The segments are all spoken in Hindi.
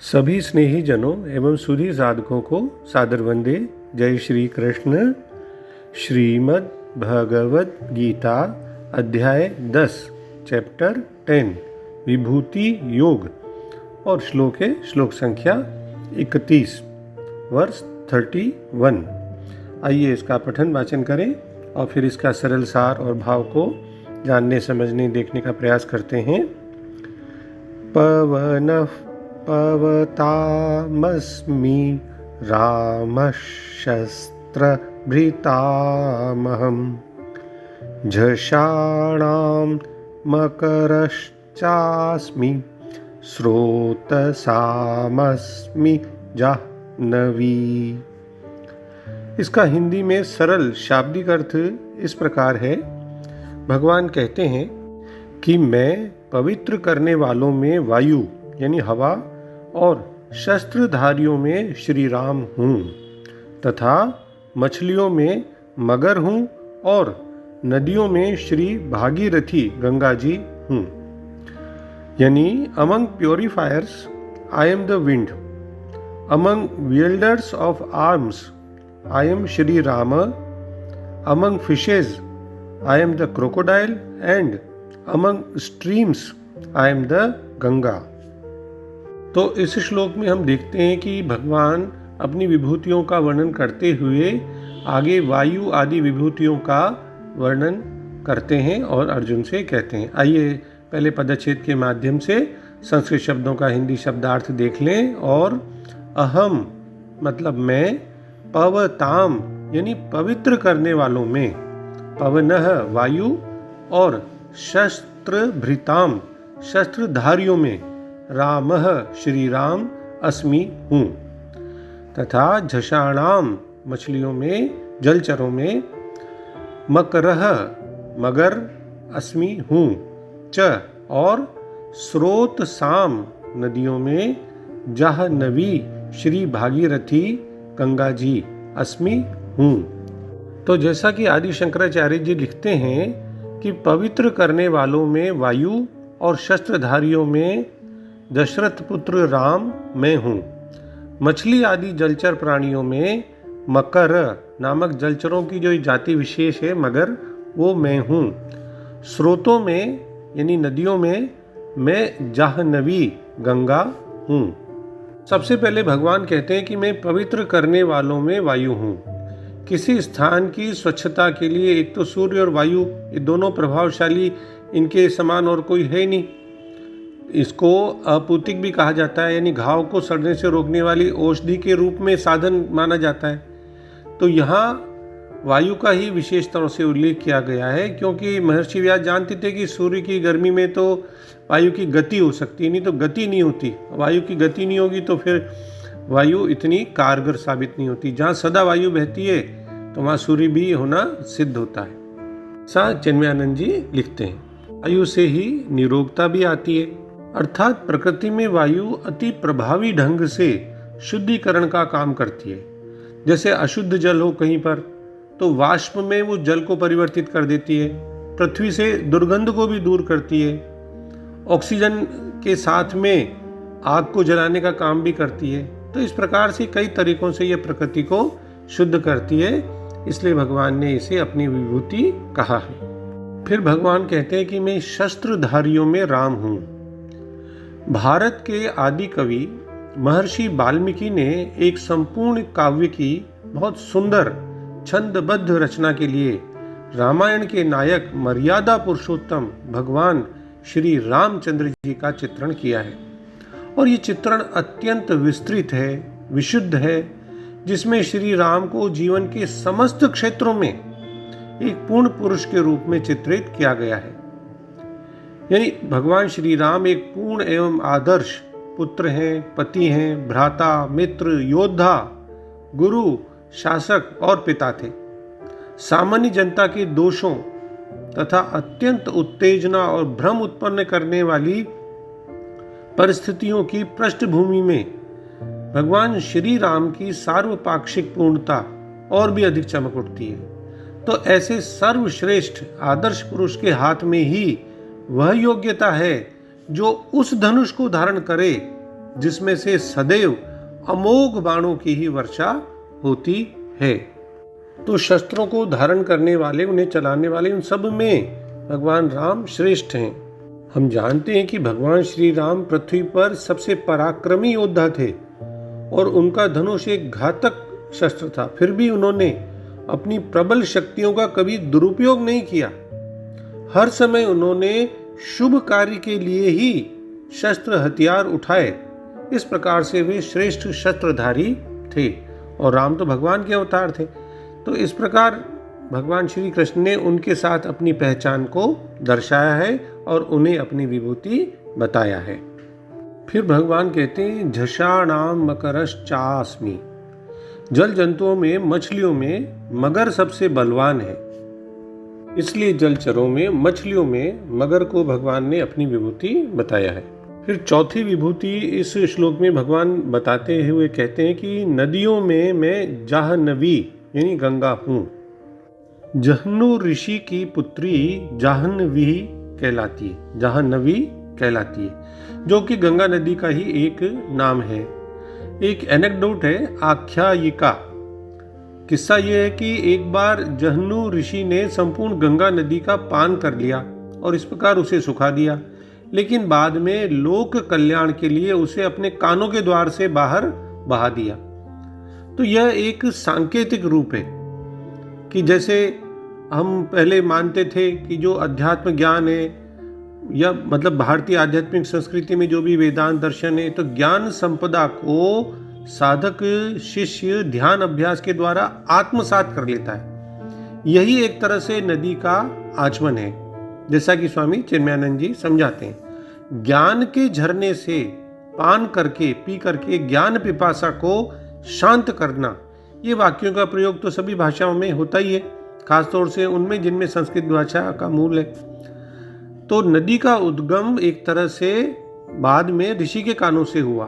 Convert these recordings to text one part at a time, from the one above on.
सभी स्नेही जनों एवं सुधी साधकों को सादर वंदे। जय श्री कृष्ण। श्रीमद् भगवद गीता अध्याय 10 चैप्टर 10 विभूति योग और श्लोक है श्लोक संख्या 31 वर्ष 31। आइए इसका पठन वाचन करें और फिर इसका सरल सार और भाव को जानने समझने देखने का प्रयास करते हैं। पवनः पवतामस्मि रामशस्त्रभृतामहं झषाणां मकरश्चास्मि स्रोतसामस्मि जाह्नवी। इसका हिंदी में सरल शाब्दिक अर्थ इस प्रकार है। भगवान कहते हैं कि मैं पवित्र करने वालों में वायु यानी हवा और शस्त्रधारियों में श्री राम हूँ तथा मछलियों में मगर हूँ और नदियों में श्री भागीरथी गंगा जी हूँ। यानी among purifiers I am the wind, among विल्डर्स of arms I am Shri Ram, among fishes I am the crocodile and among streams I am the Ganga. तो इस श्लोक में हम देखते हैं कि भगवान अपनी विभूतियों का वर्णन करते हुए आगे वायु आदि विभूतियों का वर्णन करते हैं और अर्जुन से कहते हैं। आइए पहले पदच्छेद के माध्यम से संस्कृत शब्दों का हिंदी शब्दार्थ देख लें। और अहम मतलब मैं, पवताम यानी पवित्र करने वालों में, पवनः वायु और शस्त्रभृताम शस्त्रधारियों में, रामः श्री राम अस्मि हूँ तथा झषाणाम मछलियों में जलचरों में, मकरः मगर अस्मि हूँ च और स्रोत साम नदियों में, जाह्नवी श्री भागीरथी गंगा जी अस्मि हूँ। तो जैसा कि आदि शंकराचार्य जी लिखते हैं कि पवित्र करने वालों में वायु और शस्त्रधारियों में दशरथ पुत्र राम मैं हूँ। मछली आदि जलचर प्राणियों में मकर नामक जलचरों की जो जाति विशेष है मगर, वो मैं हूँ। स्रोतों में यानी नदियों में मैं जाह्नवी गंगा हूँ। सबसे पहले भगवान कहते हैं कि मैं पवित्र करने वालों में वायु हूँ। किसी स्थान की स्वच्छता के लिए एक तो सूर्य और वायु, ये दोनों प्रभावशाली, इनके समान और कोई है नहीं। इसको अपूतिक भी कहा जाता है, यानी घाव को सड़ने से रोकने वाली औषधि के रूप में साधन माना जाता है। तो यहाँ वायु का ही विशेष तरह से उल्लेख किया गया है, क्योंकि महर्षि व्यास जानते थे कि सूर्य की गर्मी में तो वायु की गति हो सकती है, नहीं तो गति नहीं होती। वायु की गति नहीं होगी तो फिर वायु इतनी कारगर साबित नहीं होती। जहाँ सदा वायु बहती है तो वहाँ सूर्य भी होना सिद्ध होता है। सा चिन्मयानंद जी लिखते हैं, वायु से ही निरोगता भी आती है, अर्थात प्रकृति में वायु अति प्रभावी ढंग से शुद्धिकरण का काम करती है। जैसे अशुद्ध जल हो कहीं पर तो वाष्प में वो जल को परिवर्तित कर देती है, पृथ्वी से दुर्गंध को भी दूर करती है, ऑक्सीजन के साथ में आग को जलाने का काम भी करती है। तो इस प्रकार से कई तरीकों से ये प्रकृति को शुद्ध करती है, इसलिए भगवान ने इसे अपनी विभूति कहा है। फिर भगवान कहते हैं कि मैं शस्त्रधारियों में राम हूँ। भारत के आदि कवि महर्षि वाल्मीकि ने एक संपूर्ण काव्य की बहुत सुंदर छंदबद्ध रचना के लिए रामायण के नायक मर्यादा पुरुषोत्तम भगवान श्री रामचंद्र जी का चित्रण किया है। और ये चित्रण अत्यंत विस्तृत है, विशुद्ध है, जिसमें श्री राम को जीवन के समस्त क्षेत्रों में एक पूर्ण पुरुष के रूप में चित्रित किया गया है। यानी भगवान श्री राम एक पूर्ण एवं आदर्श पुत्र हैं, पति हैं, भ्राता, मित्र, योद्धा, गुरु, शासक और पिता थे। सामान्य जनता के दोषों तथा अत्यंत उत्तेजना और भ्रम उत्पन्न करने वाली परिस्थितियों की पृष्ठभूमि में भगवान श्री राम की सार्वपाक्षिक पूर्णता और भी अधिक चमक उठती है। तो ऐसे सर्वश्रेष्ठ आदर्श पुरुष के हाथ में ही वह योग्यता है जो उस धनुष को धारण करे जिसमें से सदैव अमोघ बाणों की ही वर्षा होती है। तो शस्त्रों को धारण करने वाले, उन्हें चलाने वाले, उन सब में भगवान राम श्रेष्ठ हैं। हम जानते हैं कि भगवान श्री राम पृथ्वी पर सबसे पराक्रमी योद्धा थे और उनका धनुष एक घातक शस्त्र था। फिर भी उन्होंने अपनी प्रबल शक्तियों का कभी दुरुपयोग नहीं किया। हर समय उन्होंने शुभ कार्य के लिए ही शस्त्र हथियार उठाए। इस प्रकार से वे श्रेष्ठ शस्त्रधारी थे और राम तो भगवान के अवतार थे। तो इस प्रकार भगवान श्री कृष्ण ने उनके साथ अपनी पहचान को दर्शाया है और उन्हें अपनी विभूति बताया है। फिर भगवान कहते हैं झषाणाम मकरश्चास्मि। जल जंतुओं में, मछलियों में मगर सबसे बलवान है, इसलिए जलचरों में, मछलियों में मगर को भगवान ने अपनी विभूति बताया है। फिर चौथी विभूति इस श्लोक में भगवान बताते हुए कहते हैं कि नदियों में मैं जाह्नवी यानी गंगा हूँ। जहनु ऋषि की पुत्री जाह्नवी कहलाती है, जाह्नवी कहलाती है, जो कि गंगा नदी का ही एक नाम है। एक एनेक्डोट है, आख्यायिका। किस्सा यह है कि एक बार जहनु ऋषि ने संपूर्ण गंगा नदी का पान कर लिया और इस प्रकार उसे सुखा दिया, लेकिन बाद में लोक कल्याण के लिए उसे अपने कानों के द्वार से बाहर बहा दिया। तो यह एक सांकेतिक रूप है कि जैसे हम पहले मानते थे कि जो अध्यात्म ज्ञान है, या मतलब भारतीय आध्यात्मिक संस्कृति में जो भी वेदांत दर्शन है, तो ज्ञान संपदा को साधक शिष्य ध्यान अभ्यास के द्वारा आत्मसात कर लेता है। यही एक तरह से नदी का आचमन है, जैसा कि स्वामी चिन्मयानंद जी समझाते हैं। ज्ञान के झरने से पान करके, पी करके ज्ञान पिपासा को शांत करना, ये वाक्यों का प्रयोग तो सभी भाषाओं में होता ही है, खासतौर से उनमें जिनमें संस्कृत भाषा का मूल है। तो नदी का उद्गम एक तरह से बाद में ऋषि के कानों से हुआ।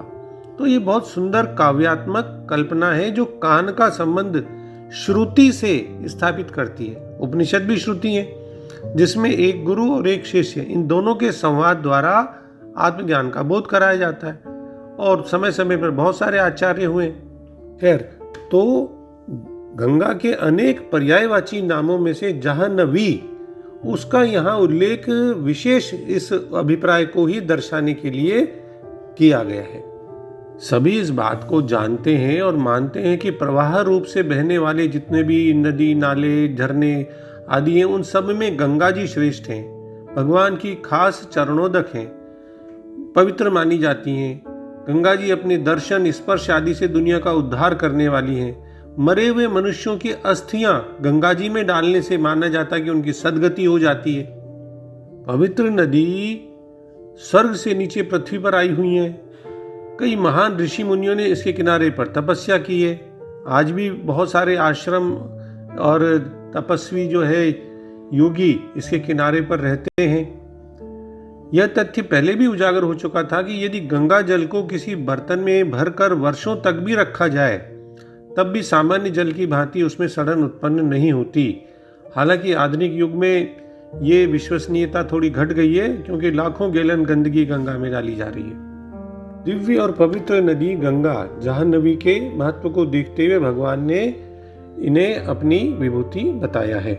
तो ये बहुत सुंदर काव्यात्मक कल्पना है जो कान का संबंध श्रुति से स्थापित करती है। उपनिषद भी श्रुति है, जिसमें एक गुरु और एक शिष्य, इन दोनों के संवाद द्वारा आत्मज्ञान का बोध कराया जाता है। और समय समय पर बहुत सारे आचार्य हुए। खैर, तो गंगा के अनेक पर्यायवाची नामों में से जाह्नवी, उसका यहाँ उल्लेख विशेष इस अभिप्राय को ही दर्शाने के लिए किया गया है। सभी इस बात को जानते हैं और मानते हैं कि प्रवाह रूप से बहने वाले जितने भी नदी, नाले, झरने आदि हैं, उन सब में गंगा जी श्रेष्ठ हैं, भगवान की खास चरणोदक हैं, पवित्र मानी जाती हैं। गंगा जी अपने दर्शन, स्पर्श आदि से दुनिया का उद्धार करने वाली हैं। मरे हुए मनुष्यों की अस्थियां गंगा जी में डालने से माना जाता है कि उनकी सद्गति हो जाती है। पवित्र नदी स्वर्ग से नीचे पृथ्वी पर आई हुई है। कई महान ऋषि मुनियों ने इसके किनारे पर तपस्या की है। आज भी बहुत सारे आश्रम और तपस्वी जो है योगी इसके किनारे पर रहते हैं। यह तथ्य पहले भी उजागर हो चुका था कि यदि गंगा जल को किसी बर्तन में भरकर वर्षों तक भी रखा जाए, तब भी सामान्य जल की भांति उसमें सड़न उत्पन्न नहीं होती। हालांकि आधुनिक युग में ये विश्वसनीयता थोड़ी घट गई है, क्योंकि लाखों गैलन गंदगी गंगा में डाली जा रही है। दिव्य और पवित्र नदी गंगा जाह्नवी के महत्व को देखते हुए भगवान ने इन्हें अपनी विभूति बताया है।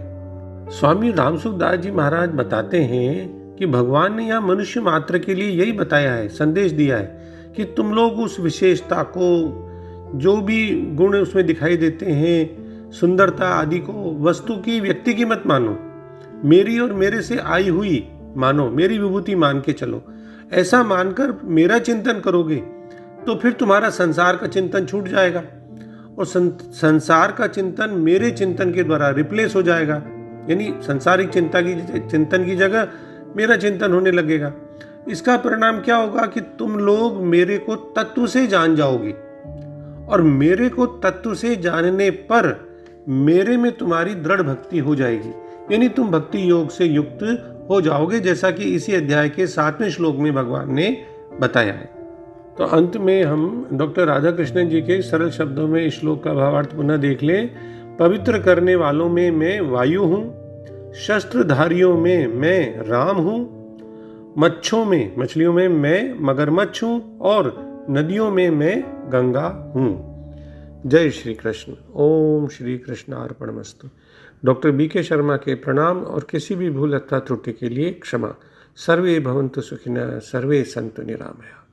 स्वामी रामसुखदास जी महाराज बताते हैं कि भगवान ने यहाँ मनुष्य मात्र के लिए यही बताया है, संदेश दिया है कि तुम लोग उस विशेषता को, जो भी गुण उसमें दिखाई देते हैं, सुंदरता आदि को, वस्तु की, व्यक्ति की मत मानो, मेरी और मेरे से आई हुई मानो, मेरी विभूति मान के चलो। ऐसा मानकर मेरा चिंतन करोगे तो फिर तुम्हारा संसार का चिंतन छूट जाएगा और संसार का चिंतन मेरे चिंतन के द्वारा रिप्लेस हो जाएगा। यानी संसारिक चिंतन की जगह मेरा चिंतन होने लगेगा। इसका परिणाम क्या होगा कि तुम लोग मेरे को तत्व से जान जाओगे और मेरे को तत्व से जानने पर मेरे में तुम्हारी दृढ़ भक्ति हो जाएगी, यानी तुम भक्ति योग से युक्त हो जाओगे, जैसा कि इसी अध्याय के 7वें श्लोक में भगवान ने बताया है। तो अंत में हम डॉक्टर राधा कृष्णन जी के सरल शब्दों में इस श्लोक का भावार्थ पुनः देख लें। पवित्र करने वालों में मैं वायु हूँ, शस्त्रधारियों में मैं राम हूँ, मच्छियों में मैं मगरमच्छ हूँ और नदियों में मैं गंगा हूँ। जय श्री कृष्ण। ओम श्री कृष्ण अर्पणमस्तु। डॉक्टर BK शर्मा के प्रणाम और किसी भी भूल अथवा त्रुटि के लिए क्षमा। सर्वे भवन्तु सुखिनः, सर्वे सन्तु निरामया।